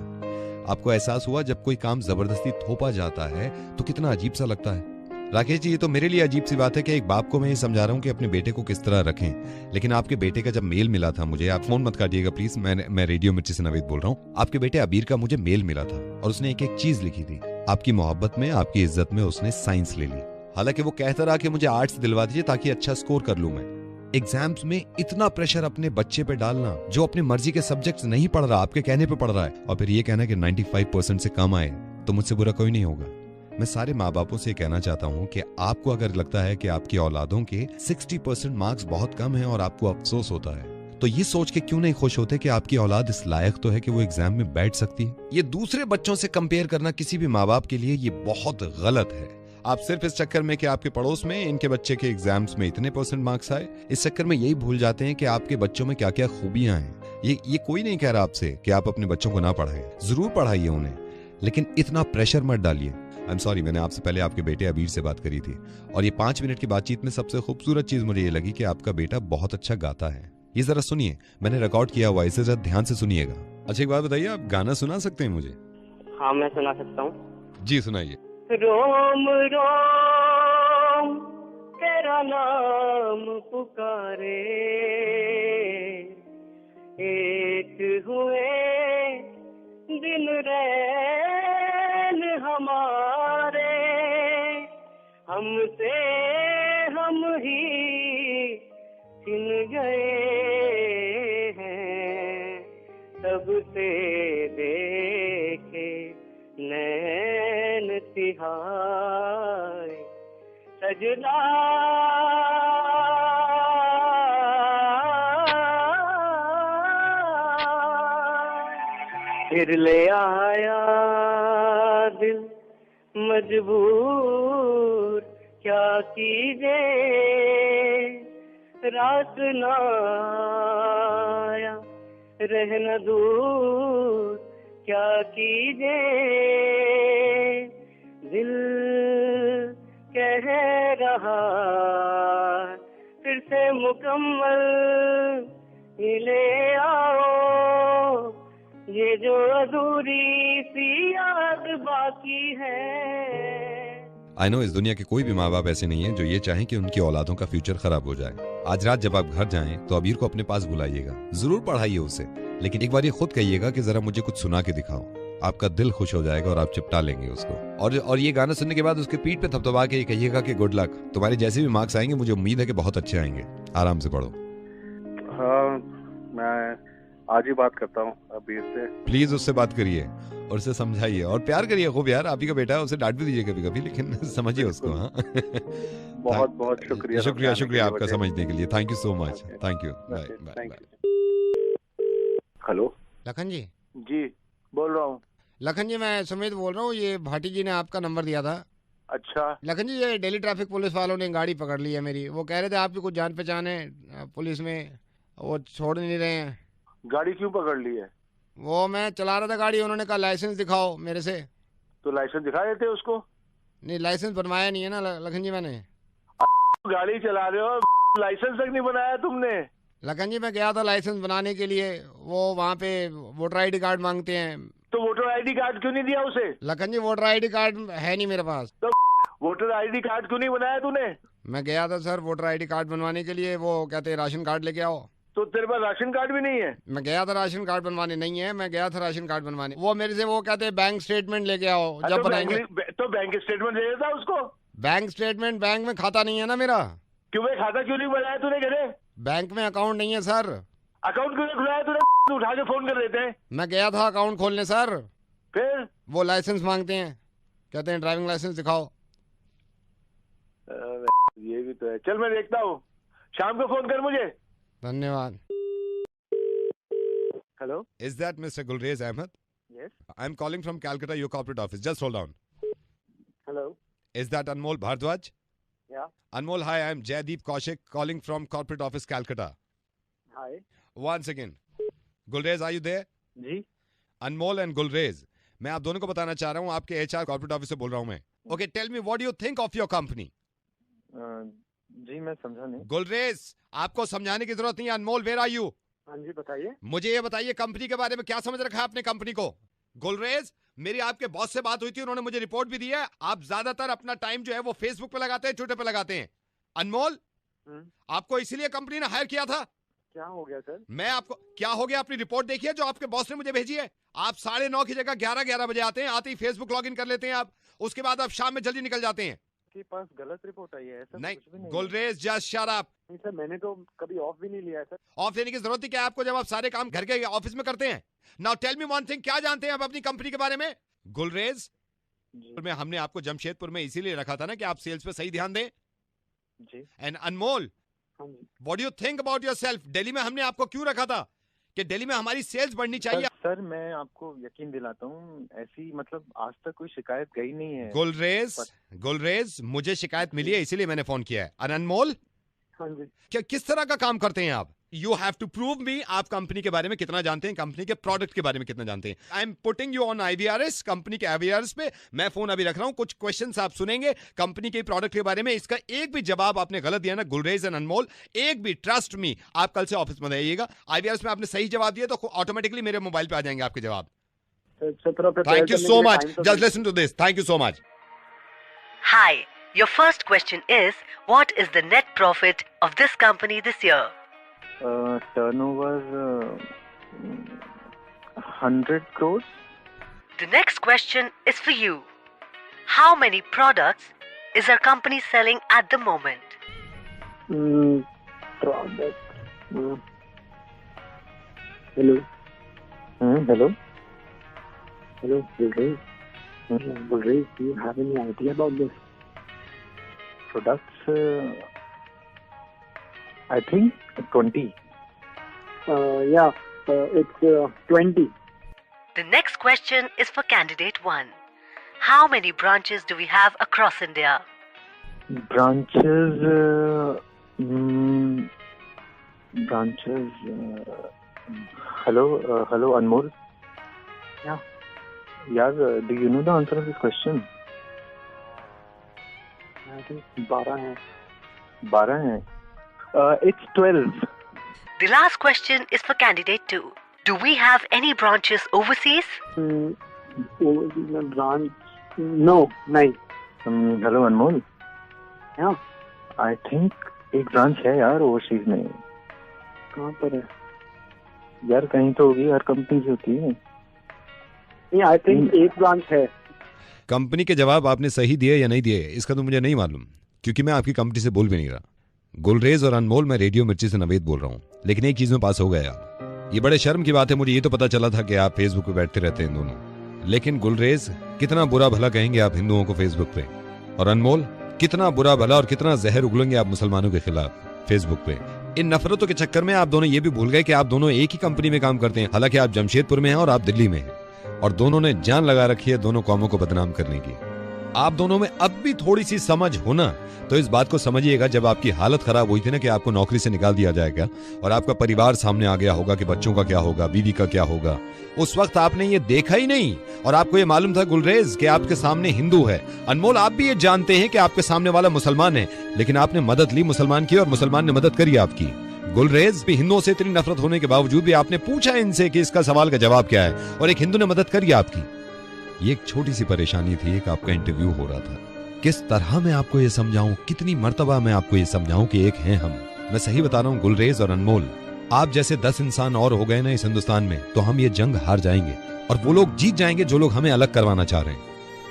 [SPEAKER 3] आपको एहसास हुआ जब कोई काम जबरदस्ती थोपा जाता है तो कितना अजीब सा लगता है? राकेश जी, ये तो मेरे लिए अजीब सी बात है कि एक बाप को मैं ये समझा रहा हूँ कि अपने बेटे को किस तरह रखें, लेकिन आपके बेटे का जब मेल मिला था मुझे, आप फोन मत काटिएगा प्लीज, मैं रेडियो मिर्ची से नवीद बोल रहा हूँ। आपके बेटे अबीर का मुझे मेल मिला था और उसने एक एक चीज लिखी थी। आपकी मोहब्बत में, आपकी इज्जत में उसने साइंस ले ली। हालांकि वो कहता रहा कि मुझे आर्ट्स दिलवा दीजिए ताकि अच्छा स्कोर कर लूं मैं। एग्जाम्स में इतना प्रेशर अपने बच्चे पे डालना जो अपनी मर्जी के सब्जेक्ट्स नहीं पढ़ रहा, आपके कहने पे पढ़ रहा है, और फिर ये कहना कि 95% से कम आए तो मुझसे बुरा कोई नहीं होगा। मैं सारे माँ बापों से कहना चाहता हूँ कि आपको अगर लगता है कि आपकी औलादों के 60% मार्क्स बहुत कम हैं और आपको अफसोस होता है, तो ये सोच के क्यों नहीं खुश होते कि आपकी औलाद इस लायक तो है कि वो एग्जाम में बैठ सकती है। ये दूसरे बच्चों से कंपेयर करना किसी भी माँ बाप के लिए ये बहुत गलत है। आप सिर्फ इस चक्कर में कि आपके पड़ोस में इनके बच्चे के एग्जाम्स में इतने % मार्क्स आए, इस चक्कर में यही भूल जाते हैं कि आपके बच्चों में क्या क्या खूबियां हैं। ये कोई नहीं कह रहा आपसे कि आप अपने बच्चों को ना पढ़ाएं, जरूर पढ़ाइए उन्हें, लेकिन इतना प्रेशर मत डालिए। आई एम सॉरी, मैंने आपसे पहले आपके बेटे अबीर से बात करी थी और ये 5 मिनट की बातचीत में सबसे खूबसूरत चीज मुझे ये लगी कि आपका बेटा बहुत अच्छा गाता है। ये जरा सुनिए, मैंने रिकॉर्ड किया हुआ, इसे जरा ध्यान से सुनिएगा। अच्छा एक बात बताइए, आप गाना सुना सकते हैं मुझे?
[SPEAKER 18] हाँ, मैं सुना सकता हूँ।
[SPEAKER 3] जी सुनाइए।
[SPEAKER 18] रोम रोम तेरा नाम पुकारे, एक हुए दिन रैन हमारे, हमसे हम ही छिन गए हैं, तब से देखे नैन तिहाए सजना, फिर ले आया दिल मजबूर, क्या कीजे रात ना आया, रहना दूर क्या कीजे, दिल कह रहा फिर से मुकम्मल ले आओ, ये जो अधूरी सी याद बाकी है।
[SPEAKER 3] आई नो इस दुनिया के कोई भी माँ बाप ऐसे नहीं है जो ये चाहें कि उनकी औलादों का फ्यूचर खराब हो जाए। आज रात जब आप घर जाएं तो अबीर को अपने पास बुलाइएगा, जरूर पढ़ाइए उसे, लेकिन एक बार ये खुद कहिएगा कि जरा मुझे कुछ सुना के दिखाओ। आपका दिल खुश हो जाएगा और आप चिपटा लेंगे उसको। और ये गाना सुनने के बाद उसके पीठ पे थपथपा के कहिएगा कि गुड लक, तुम्हारे जैसे भी मार्क्स आएंगे मुझे उम्मीद है कि बहुत अच्छे आएंगे, आराम से पढ़ो।
[SPEAKER 10] हाँ, मैं आज ही बात करता हूँ अबीर से।
[SPEAKER 3] प्लीज उससे बात करिए और उसे समझाइए और प्यार करिए खूब यार, आप ही का बेटा है, उसे डांट भी दीजिए कभी कभी, लेकिन समझिए उसको। हाँ
[SPEAKER 10] बहुत बहुत शुक्रिया।
[SPEAKER 3] शुक्रिया आपका समझने के लिए। Thank you so much. Thank you. Bye bye.
[SPEAKER 10] Hello
[SPEAKER 6] Lakhan ji.
[SPEAKER 13] जी बोल रहा हूँ।
[SPEAKER 6] लखन जी मैं सुमित बोल रहा हूँ, ये भाटी जी ने आपका नंबर दिया था।
[SPEAKER 13] अच्छा
[SPEAKER 6] लखन जी, ये दिल्ली ट्रैफिक पुलिस वालों ने गाड़ी पकड़ ली है मेरी। वो कह रहे थे आपकी कुछ जान पहचान है पुलिस में, वो छोड़ नहीं रहे हैं।
[SPEAKER 13] गाड़ी क्यों पकड़ ली है?
[SPEAKER 6] वो मैं चला रहा था गाड़ी, उन्होंने कहा लाइसेंस दिखाओ मेरे से।
[SPEAKER 13] तो लाइसेंस दिखा देते उसको।
[SPEAKER 6] नहीं लाइसेंस बनवाया नहीं है ना लखन जी मैंने।
[SPEAKER 13] गाड़ी चला रहे हो, लाइसेंस तक नहीं बनाया तुमने।
[SPEAKER 6] लखन जी मैं गया था लाइसेंस बनाने के लिए, वो वहाँ पे वोटर आईडी कार्ड मांगते हैं।
[SPEAKER 13] तो वोटर आईडी कार्ड क्यों नहीं दिया उसे?
[SPEAKER 6] लखन जी वोटर आईडी कार्ड है नहीं मेरे पास।
[SPEAKER 13] तो वोटर आईडी कार्ड क्यों नहीं बनाया तूने?
[SPEAKER 6] मैं गया था सर वोटर आईडी कार्ड बनवाने के लिए, वो कहते हैं राशन कार्ड लेके आओ।
[SPEAKER 13] तो तेरे पास राशन कार्ड भी नहीं है?
[SPEAKER 6] मैं गया था राशन कार्ड बनवाने, नहीं है, मैं गया था राशन कार्ड बनवाने। वो मेरे से वो कहते हैं बैंक स्टेटमेंट लेके आओ जब बनाएंगे।
[SPEAKER 13] तो बैंक स्टेटमेंट दे देता उसको।
[SPEAKER 6] बैंक स्टेटमेंट, बैंक में खाता नहीं है ना मेरा।
[SPEAKER 13] क्यों भाई, खाता क्यों नहीं बनाया तूने घरे?
[SPEAKER 6] बैंक में अकाउंट नहीं है सर।
[SPEAKER 13] अकाउंट क्यों नहीं खुलाया तूने? उठा के फोन कर देते हैं।
[SPEAKER 6] मैं गया था अकाउंट खोलने सर,
[SPEAKER 13] फिर
[SPEAKER 6] वो लाइसेंस मांगते हैं, कहते हैं ड्राइविंग लाइसेंस दिखाओ।
[SPEAKER 13] ये भी तो है। चल मैं देखता हूँ, शाम को फोन कर मुझे।
[SPEAKER 6] धन्यवाद।
[SPEAKER 13] Hello?
[SPEAKER 3] Is that Mr. Gulrez Ahmed?
[SPEAKER 13] Yes.
[SPEAKER 3] I'm calling from Calcutta, your corporate office. Just hold on.
[SPEAKER 13] Hello?
[SPEAKER 3] Is that Anmol Bhardwaj?
[SPEAKER 13] Yeah.
[SPEAKER 3] Anmol, hi, I'm Jaideep Kaushik calling from corporate office, Calcutta.
[SPEAKER 13] Hi.
[SPEAKER 3] One second. Gulrez, are you there?
[SPEAKER 13] Ji.
[SPEAKER 3] Anmol and Gulrez. मैं आप दोनों को बताना चाह रहा हूँ, आपके HR corporate office से बोल रहा हूँ मैं. Okay, tell me what do you think of your company?
[SPEAKER 13] जी मैं समझा नहीं।
[SPEAKER 3] गुलरेज, आपको समझाने की जरूरत नहीं है। अनमोल, वेयर आर यू?
[SPEAKER 13] हाँ जी बताइए।
[SPEAKER 3] मुझे ये बताइए कंपनी के बारे में क्या समझ रखा है आपने कंपनी को? गुलरेज, मेरी आपके बॉस से बात हुई थी, उन्होंने मुझे रिपोर्ट भी दी है, आप ज्यादातर अपना टाइम जो है वो फेसबुक पे लगाते हैं, ट्विटर पे लगाते हैं। अनमोल, आपको इसीलिए कंपनी ने हायर किया था।
[SPEAKER 13] क्या हो गया सर?
[SPEAKER 3] मैं आपको क्या हो गया, अपनी रिपोर्ट देखिए जो आपके बॉस ने मुझे भेजी है। आप 9:30 की जगह 11 बजे आते हैं, आते ही फेसबुक लॉग इन कर लेते हैं आप, उसके बाद आप शाम में जल्दी निकल जाते हैं।
[SPEAKER 13] के पास गलत रिपोर्ट आई है ऐसा?
[SPEAKER 3] नहीं,
[SPEAKER 13] कुछ भी नहीं।
[SPEAKER 3] Gulrez just shut up.
[SPEAKER 13] नहीं सर, मैंने तो कभी ऑफ भी नहीं लिया है सर।
[SPEAKER 3] ऑफ लेने की जरूरत ही क्या है आपको, जब आप सारे काम घर के ऑफिस में करते हैं। Now tell me one thing, क्या जानते हैं आप अपनी कंपनी के बारे में? गुलरेज, में हमने आपको जमशेदपुर में इसीलिए रखा था ना कि आप सेल्स पे सही ध्यान दें।
[SPEAKER 13] जी।
[SPEAKER 3] And Anmol, what do you think about yourself? Delhi में हमने आपको क्यों रखा था कि दिल्ली में हमारी सेल्स बढ़नी चाहिए।
[SPEAKER 13] सर मैं आपको यकीन दिलाता हूँ, ऐसी मतलब आज तक कोई शिकायत गई नहीं है।
[SPEAKER 3] गुलरेज, मुझे शिकायत मिली है इसीलिए मैंने फोन किया है। अनमोल,
[SPEAKER 13] हाँ जी,
[SPEAKER 3] क्या किस तरह का काम करते हैं आप? You have to prove me आप कंपनी के बारे में कितना जानते हैं, कंपनी के प्रोडक्ट के बारे में कितना जानते हैं। I am putting you on IVRS, company के IVRS पे मैं फोन अभी रख रहा हूं, कुछ क्वेश्चंस आप सुनेंगे कंपनी के प्रोडक्ट के बारे में। इसका एक भी जवाब आपने गलत दिया ना गुलरेज एंड अनमोल, एक भी, ट्रस्ट मी, आप कल से ऑफिस में आइएगा। IVRS में आपने सही जवाब दिया तो ऑटोमेटिकली मेरे मोबाइल पे आ जाएंगे आपके जवाब। Thank you so much, just listen to this, thank you so much.
[SPEAKER 19] Hi, your first question is, what is the net profit of this company this year?
[SPEAKER 13] Turnover 100 crores.
[SPEAKER 19] The next question is for you. How many products is our company selling at the moment?
[SPEAKER 13] Product. Hello. Hello. Hello. Gulrez, do you have any idea about this? Products. I think 20. Yeah, it's 20.
[SPEAKER 19] The next question is for candidate 1. How many branches do we have across India?
[SPEAKER 13] Branches. Hello, Anmol. Yeah. Yeah, do you know the answer of this question? I think 12 हैं. 12 हैं. It's 12.
[SPEAKER 19] The last question is for candidate 2. Do we have any branches overseas?
[SPEAKER 13] Branch? No, नहीं.
[SPEAKER 10] Hello Anmol.
[SPEAKER 13] Yeah.
[SPEAKER 10] I think एक ब्रांच है यार ओवरसीज में.
[SPEAKER 13] कहाँ पर है?
[SPEAKER 10] यार कहीं तो होगी, हर कंपनी से होती है.
[SPEAKER 13] नहीं, आई थिंक एक ब्रांच है.
[SPEAKER 3] कंपनी के जवाब आपने सही दिए या नहीं दिए इसका तो मुझे नहीं मालूम, क्योंकि मैं आपकी कंपनी से बोल भी नहीं रहा. गुलरेज और अनमोल, मैं रेडियो मिर्ची से नवेद बोल रहा हूँ, लेकिन एक चीज में पास हो गया. ये बड़े शर्म की बात है, मुझे ये तो पता चला था कि आप फेसबुक पे बैठते रहते हैं दोनों. लेकिन गुलरेज, कितना बुरा भला कहेंगे आप हिंदुओं को फेसबुक पे, और अनमोल, कितना बुरा भला और कितना जहर उगलेंगे आप मुसलमानों के खिलाफ फेसबुक पे. इन नफरतों के चक्कर में आप दोनों ये भी भूल गए कि आप दोनों एक ही कंपनी में काम करते हैं. हालांकि आप जमशेदपुर में हैं और आप दिल्ली में हैं, और दोनों ने जान लगा रखी है दोनों कौमों को बदनाम करने की. आप दोनों में अब भी थोड़ी सी समझ होना तो इस बात को समझिएगा, जब आपकी हालत खराब हुई थी ना कि आपको नौकरी से निकाल दिया जाएगा और आपका परिवार सामने आ गया होगा कि बच्चों का क्या होगा, बीवी का क्या होगा, उस वक्त आपने ये देखा ही नहीं. और आपको ये मालूम था गुलरेज कि आपके सामने हिंदू है. अनमोल, आप भी ये जानते हैं कि आपके सामने वाला मुसलमान है, लेकिन आपने मदद ली मुसलमान की और मुसलमान ने मदद करी आपकी. गुलरेज, भी हिंदुओं से इतनी नफरत होने के बावजूद भी आपने पूछा इनसे कि इसका सवाल का जवाब क्या है, और एक हिंदू ने मदद करी आपकी. ये एक छोटी सी परेशानी थी, एक आपका इंटरव्यू हो रहा था. किस तरह मैं आपको ये समझाऊं, कितनी मर्तबा मैं आपको ये समझाऊं कि एक हैं हम. मैं सही बता रहा हूं गुलरेज और अनमोल, आप जैसे 10 इंसान और हो गए ना इस हिंदुस्तान में, तो हम ये जंग हार जाएंगे और वो लोग जीत जाएंगे जो लोग हमें अलग करवाना चाह रहे हैं.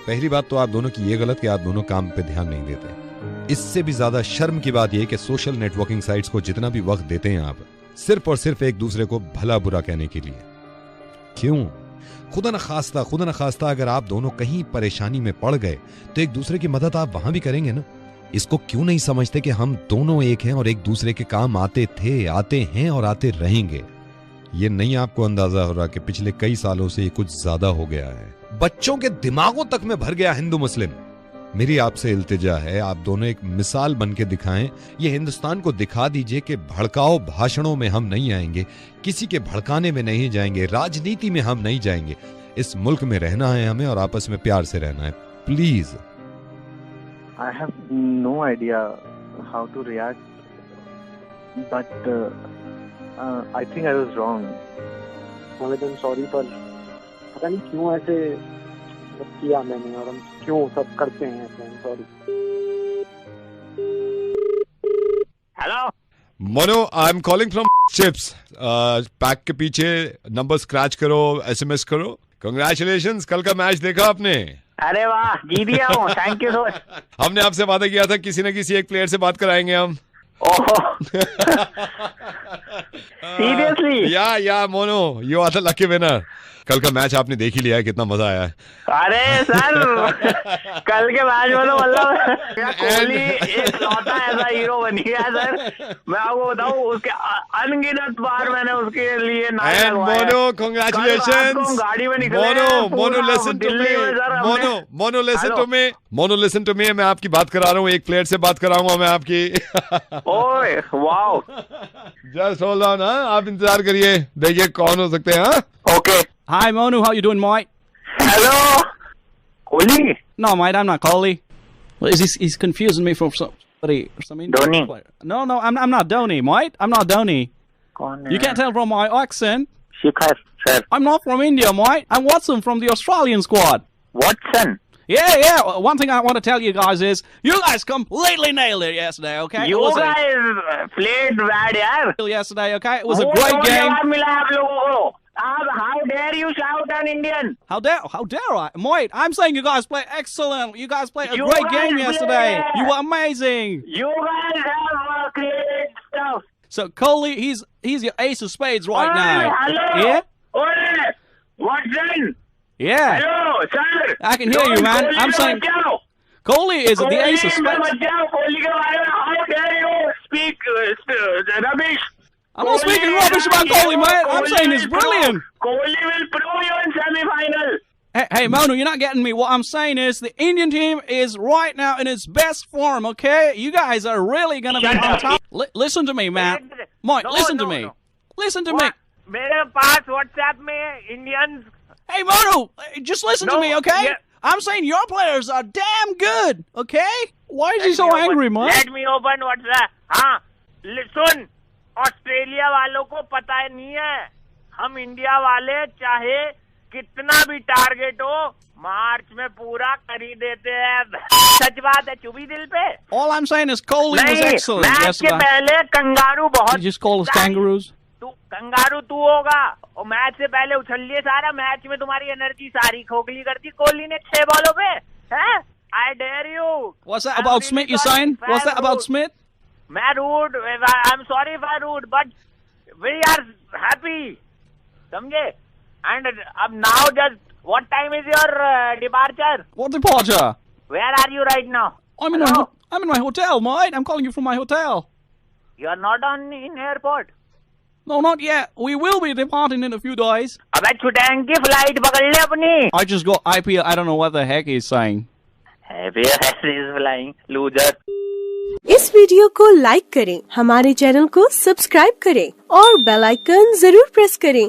[SPEAKER 3] पहली बात तो आप दोनों की ये गलत कि आप दोनों काम पे ध्यान नहीं देते. इससे भी ज्यादा शर्म की बात यह कि सोशल नेटवर्किंग साइट्स को जितना भी वक्त देते हैं आप, सिर्फ और सिर्फ एक दूसरे को भला बुरा कहने के लिए. क्यों? खुदा न खास्ता अगर आप दोनों कहीं परेशानी में पड़ गए तो एक दूसरे की मदद आप वहां भी करेंगे ना. इसको क्यों नहीं समझते कि हम दोनों एक हैं और एक दूसरे के काम आते थे, आते हैं और आते रहेंगे. ये नहीं आपको अंदाजा हो रहा कि पिछले कई सालों से ये कुछ ज्यादा हो गया है. बच्चों के दिमागों तक में भर गया हिंदू मुस्लिम. मेरी आपसे इल्तिजा है, आप दोनों एक मिसाल बन के दिखाएं. ये हिंदुस्तान को दिखा दीजिए कि भड़काओ भाषणों में हम नहीं आएंगे, किसी के भड़काने में नहीं जाएंगे, राजनीति में हम नहीं जाएंगे. इस मुल्क में रहना है हमें और आपस में प्यार से रहना है. Please.
[SPEAKER 10] I have no idea how to react, but I think I was wrong.
[SPEAKER 13] Sorry, पर पता नहीं क्यों ऐसे किया मैंने, और हम क्यों सब करते हैं ऐसे. Sorry.
[SPEAKER 7] Hello
[SPEAKER 3] mono, I am calling from chips. Pack के पीछे नंबर स्क्रैच करो, SMS करो. कांग्रेचुलेशंस, कल का मैच देखा आपने?
[SPEAKER 7] अरे वाह, जीत गया हूँ. Thank you so much.
[SPEAKER 3] हमने आपसे वादा किया था किसी न किसी एक प्लेयर से बात कराएंगे हम.
[SPEAKER 7] सीरियसली?
[SPEAKER 3] या Mono, you are the lucky winner. कल का मैच आपने देख ही लिया है, कितना मजा आया है.
[SPEAKER 7] अरे सर, कल के मैच में तो मतलब कोहली एक लौटा ऐसा हीरो बन गया सर. मैं आपको बताऊं, उसके अनगिनत बार मैंने उसके लिए
[SPEAKER 3] एंड मोनो, कांग्रेचुलेशंस.
[SPEAKER 7] गाड़ी में निकले.
[SPEAKER 3] Mono listen to me. Mono listen to me. मैं आपकी बात करा रहा हूँ, एक प्लेयर से बात कराऊंगा मैं आपकी.
[SPEAKER 7] ओए वाओ.
[SPEAKER 3] Just hold on. आप इंतजार करिए, देखिए कौन हो सकते हैं.
[SPEAKER 7] Okay.
[SPEAKER 20] Hi, Monu. How you doing, mate?
[SPEAKER 7] Hello, Kohli?
[SPEAKER 20] No, mate, I'm not Kohli. Well, he's confusing me for somebody or some Indian
[SPEAKER 7] Dhoni.
[SPEAKER 20] player. No, I'm not Dhoni, mate. I'm not Dhoni. You can't tell from my accent.
[SPEAKER 7] Shikhar, sir.
[SPEAKER 20] I'm not from India, mate. I'm Watson from the Australian squad.
[SPEAKER 7] Watson?
[SPEAKER 20] Yeah. One thing I want to tell you guys is you guys completely nailed it yesterday, okay?
[SPEAKER 7] You guys played bad, yaar.
[SPEAKER 20] Yesterday, okay? It was a great game.
[SPEAKER 7] How dare you shout an Indian?
[SPEAKER 20] How dare I? Mate, I'm saying you guys play excellent. You guys played a great game yesterday. You were amazing.
[SPEAKER 7] You guys have great stuff.
[SPEAKER 20] So Kohli, he's your ace of spades right now.
[SPEAKER 7] Hello.
[SPEAKER 20] Yeah?
[SPEAKER 7] Oi, Watson.
[SPEAKER 20] Yeah.
[SPEAKER 7] Hello, sir.
[SPEAKER 20] I can hear you, man. I'm saying Kohli is the ace of spades.
[SPEAKER 7] How dare you speak rubbish?
[SPEAKER 20] I'm not speaking rubbish about Kohli, mate. I'm saying he's brilliant.
[SPEAKER 7] Kohli will prove you in semi-final.
[SPEAKER 20] Hey, Monu, you're not getting me. What I'm saying is the Indian team is right now in its best form, okay? You guys are really going to be on top. Listen to me, man. Mike, listen to me. Listen to me.
[SPEAKER 7] मेरे पास WhatsApp में Indians.
[SPEAKER 20] Hey, Monu, just listen to me, okay? Yeah. I'm saying your players are damn good, okay? Why is he so angry, man?
[SPEAKER 7] Let me open WhatsApp. हाँ.
[SPEAKER 14] सुन, ऑस्ट्रेलिया वालों को पता नहीं है, हम इंडिया वाले चाहे कितना भी टारगेट हो मार्च में पूरा कर ही देते हैं। सच बात है, चुभी दिल पे।
[SPEAKER 20] All I'm saying is Kohli was excellent
[SPEAKER 14] match
[SPEAKER 20] yesterday.
[SPEAKER 14] के पहले कंगारू बहुत।
[SPEAKER 20] You just call us kangaroos.
[SPEAKER 14] तू कंगारू तू होगा, और मैच से पहले उछल लिए सारा, मैच में तुम्हारी एनर्जी सारी खोखली कर दी कोहली ने 6 बॉलों पे। हैं? I dare you.
[SPEAKER 20] What's that about Smith you're saying? What's that about Smith?
[SPEAKER 14] मैं rude, I'm sorry if I rude, but we are happy. समझे? And अब now just what time is your departure?
[SPEAKER 20] What departure?
[SPEAKER 14] Where are you right now?
[SPEAKER 20] I'm in my hotel, mate. I'm calling you from my hotel.
[SPEAKER 14] You are not in airport.
[SPEAKER 20] No, not yet. We will be departing in a few days.
[SPEAKER 14] अबे छुटेंग की फ्लाइट पकड़ ले अपनी।
[SPEAKER 20] I just got IPL. I don't know what the heck he's saying.
[SPEAKER 14] is flying, loser.
[SPEAKER 1] इस वीडियो को लाइक करें, हमारे चैनल को सब्सक्राइब करें और बेल आइकन जरूर प्रेस करें।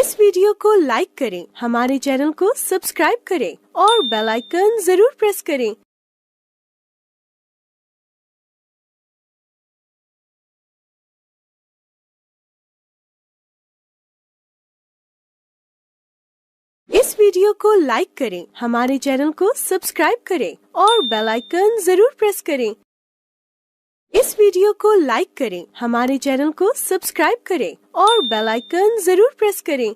[SPEAKER 1] इस वीडियो को लाइक करें, हमारे चैनल को सब्सक्राइब करें और बेल आइकन जरूर प्रेस करें। इस वीडियो को लाइक करें, हमारे चैनल को सब्सक्राइब करें और बेल आइकन जरूर प्रेस करें। इस वीडियो को लाइक करें, हमारे चैनल को सब्सक्राइब करें और बेल आइकन जरूर प्रेस करें।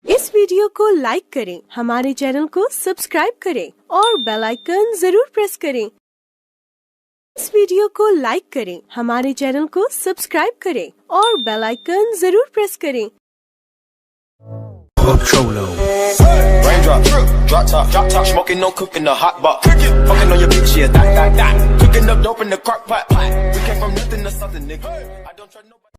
[SPEAKER 1] इस वीडियो को लाइक करें, हमारे चैनल को सब्सक्राइब करें और बेल आइकन जरूर प्रेस करें। इस वीडियो को लाइक करें, हमारे चैनल को सब्सक्राइब करें और बेल आइकन जरूर प्रेस करें।
[SPEAKER 21] Raindrop, drop top, smoking, no cooking, the hot box. Fucking on your bitch, yeah, that. Cooking up dope in the crock pot. We came from nothing to something, nigga. I don't try no.